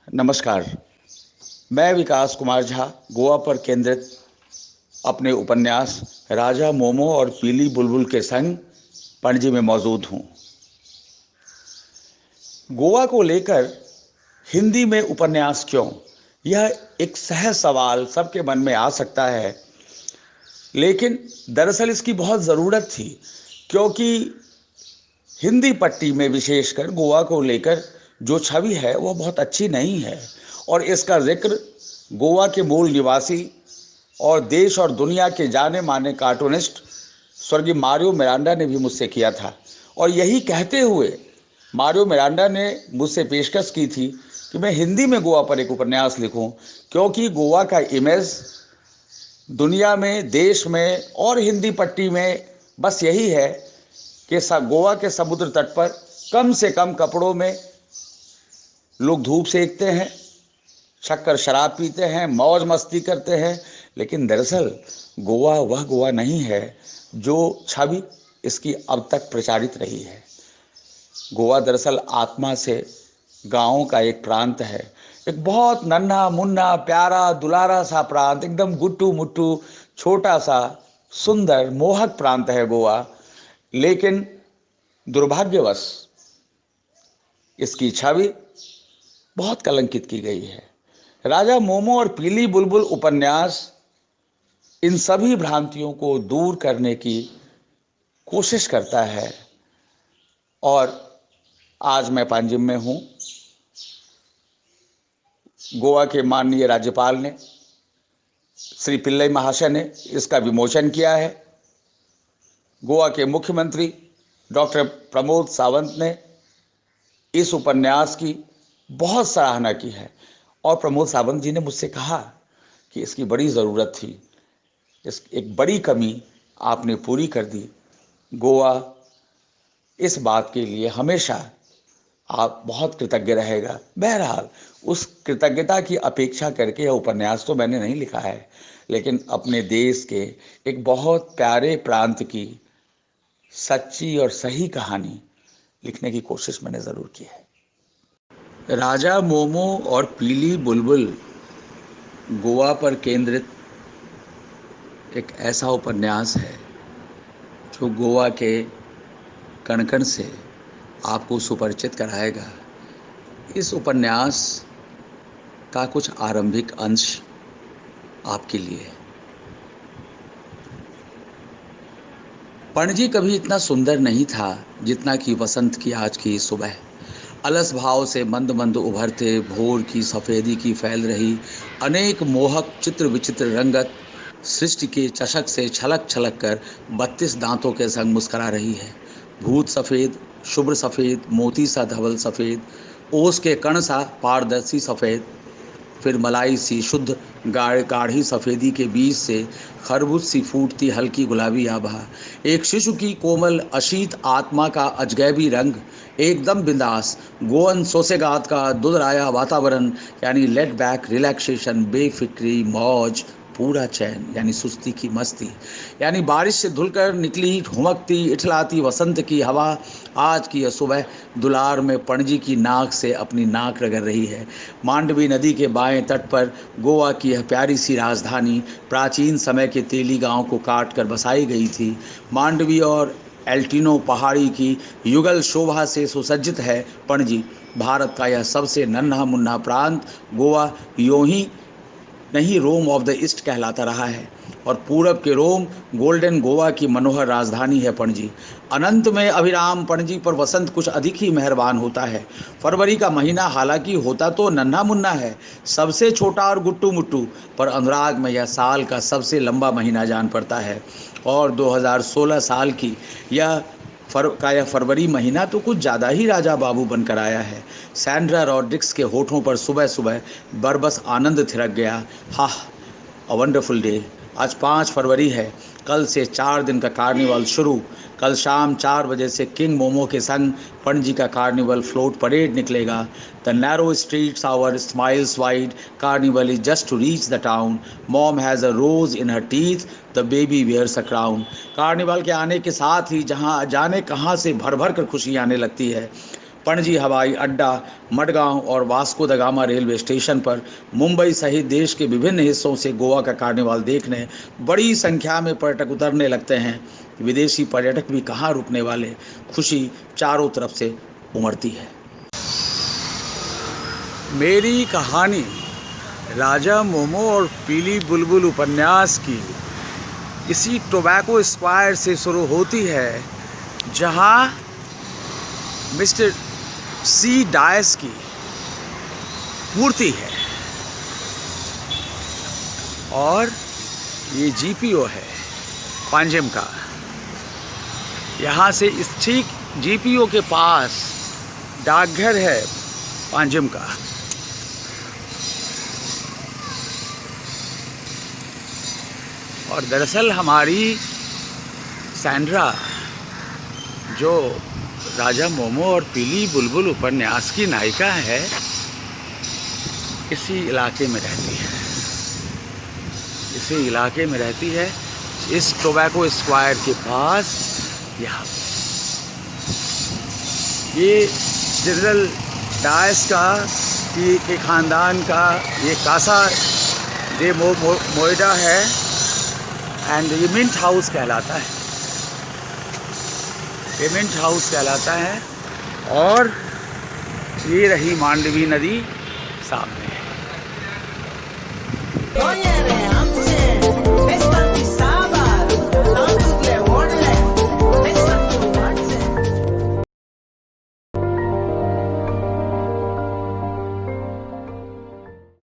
नमस्कार। मैं विकास कुमार झा गोवा पर केंद्रित अपने उपन्यास राजा मोमो और पीली बुलबुल के संग पणजी में मौजूद हूँ। गोवा को लेकर हिंदी में उपन्यास क्यों, यह एक सहज सवाल सबके मन में आ सकता है, लेकिन दरअसल इसकी बहुत ज़रूरत थी, क्योंकि हिंदी पट्टी में विशेषकर गोवा को लेकर जो छवि है वह बहुत अच्छी नहीं है। और इसका जिक्र गोवा के मूल निवासी और देश और दुनिया के जाने माने कार्टूनिस्ट स्वर्गीय मारियो मिरांडा ने भी मुझसे किया था। और यही कहते हुए मारियो मिरांडा ने मुझसे पेशकश की थी कि मैं हिंदी में गोवा पर एक उपन्यास लिखूं, क्योंकि गोवा का इमेज दुनिया में, देश में और हिंदी पट्टी में बस यही है कि गोवा के समुद्र तट पर कम से कम कपड़ों में लोग धूप सेकते हैं, शक्कर शराब पीते हैं, मौज मस्ती करते हैं। लेकिन दरअसल गोवा वह गोवा नहीं है जो छवि इसकी अब तक प्रचारित रही है। गोवा दरअसल आत्मा से गाँव का एक प्रांत है, एक बहुत नन्हा मुन्ना प्यारा दुलारा सा प्रांत, एकदम गुट्टू मुट्टू छोटा सा सुंदर मोहक प्रांत है गोवा। लेकिन दुर्भाग्यवश इसकी छवि बहुत कलंकित की गई है। राजा मोमो और पीली बुलबुल उपन्यास इन सभी भ्रांतियों को दूर करने की कोशिश करता है। और आज मैं पांजिम में हूँ। गोवा के माननीय राज्यपाल ने, श्री पिल्लई महाशय ने इसका विमोचन किया है। गोवा के मुख्यमंत्री डॉक्टर प्रमोद सावंत ने इस उपन्यास की बहुत सराहना की है। और प्रमोद सावंत जी ने मुझसे कहा कि इसकी बड़ी ज़रूरत थी, इस एक बड़ी कमी आपने पूरी कर दी। गोवा इस बात के लिए हमेशा आप बहुत कृतज्ञ रहेगा। बहरहाल उस कृतज्ञता की अपेक्षा करके यह उपन्यास तो मैंने नहीं लिखा है, लेकिन अपने देश के एक बहुत प्यारे प्रांत की सच्ची और सही कहानी लिखने की कोशिश मैंने ज़रूर की है। राजा मोमो और पीली बुलबुल गोवा पर केंद्रित एक ऐसा उपन्यास है जो गोवा के कण कण से आपको सुपरिचित कराएगा। इस उपन्यास का कुछ आरंभिक अंश आपके लिए। पणजी कभी इतना सुंदर नहीं था जितना कि वसंत की आज की सुबह। अलस भाव से मंद मंद उभरते भोर की सफ़ेदी की फैल रही अनेक मोहक चित्र विचित्र रंगत सृष्टि के चषक से छलक छलक कर 32 दांतों के संग मुस्करा रही है। भूत सफ़ेद, शुभ्र सफ़ेद, मोती सा धवल सफ़ेद, ओस के कण सा पारदर्शी सफ़ेद, फिर मलाई सी शुद्ध गाढ़ी सफ़ेदी के बीच से खरबूज सी फूटती हल्की गुलाबी आभा, एक शिशु की कोमल अशीत आत्मा का अजगैबी रंग, एकदम बिंदास गोवन सोसेगात का दुधराया वातावरण, यानी लेट बैक रिलैक्सेशन, बेफिक्री मौज, पूरा चैन यानी सुस्ती की मस्ती, यानी बारिश से धुलकर निकली हुमकती इठलाती वसंत की हवा आज की यह सुबह दुलार में पणजी की नाक से अपनी नाक रगड़ रही है। मांडवी नदी के बाएं तट पर गोवा की यह प्यारी सी राजधानी प्राचीन समय के तेली गांव को काट कर बसाई गई थी। मांडवी और एल्टिनो पहाड़ी की युगल शोभा से सुसज्जित है पणजी। भारत का यह सबसे नन्हा मुन्ना प्रांत गोवा यूं ही नहीं रोम ऑफ द ईस्ट कहलाता रहा है, और पूरब के रोम गोल्डन गोवा की मनोहर राजधानी है पणजी। अनंत में अभिराम पणजी पर वसंत कुछ अधिक ही मेहरबान होता है। फरवरी का महीना हालांकि होता तो नन्हा मुन्ना है, सबसे छोटा और गुट्टू मुट्टू, पर अनुराग में यह साल का सबसे लंबा महीना जान पड़ता है। और 2016 साल की यह फरवरी महीना तो कुछ ज़्यादा ही राजा बाबू बनकर आया है। सैंड्रा रॉड्रिक्स के होठों पर सुबह सुबह बरबस आनंद थिरक गया। हाँ, अ वंडरफुल डे। आज 5 फरवरी है। कल से 4 दिन का कार्निवल शुरू। कल शाम 4 बजे से किंग मोमो के संग पणजी का कार्निवल फ्लोट परेड निकलेगा। The narrow streets our smiles wide, carnival is just to reach the town, mom has a rose in her teeth, the baby wears a crown. Carnival के आने के साथ ही जहाँ जाने कहाँ से भर भर कर खुशी आने लगती है। पणजी हवाई अड्डा, मडगांव और Vasco the gamma railway station पर मुंबई सहित देश के विभिन्न हिस्सों से गोवा का कार्निवाल देखने बड़ी संख्या में पर्यटक उतरने लगते हैं। विदेशी पर्यटक भी कहाँ रुकने वाले, खुशी चारों तरफ से उमड़ती है। मेरी कहानी राजा मोमो और पीली बुलबुल उपन्यास की इसी टोबैको स्क्वायर से शुरू होती है, जहाँ मिस्टर सी डायस की मूर्ति है और ये जीपीओ है पांजिम का। यहाँ से इस ठीक जीपीओ के पास डाकघर है पांजिम का। और दरअसल हमारी सैंड्रा, जो राजा मोमो और पीली बुलबुल उपन्यास की नायिका है, इसी इलाके में रहती है। इसी इलाके में रहती है, इस टोबैको स्क्वायर के पास। यहाँ ये जनरल डायस का के ख़ानदान का ये कासा दे मोएडा है एंड ये मिंट हाउस कहलाता है। ये मिंट हाउस कहलाता है और ये रही मांडवी नदी सामने।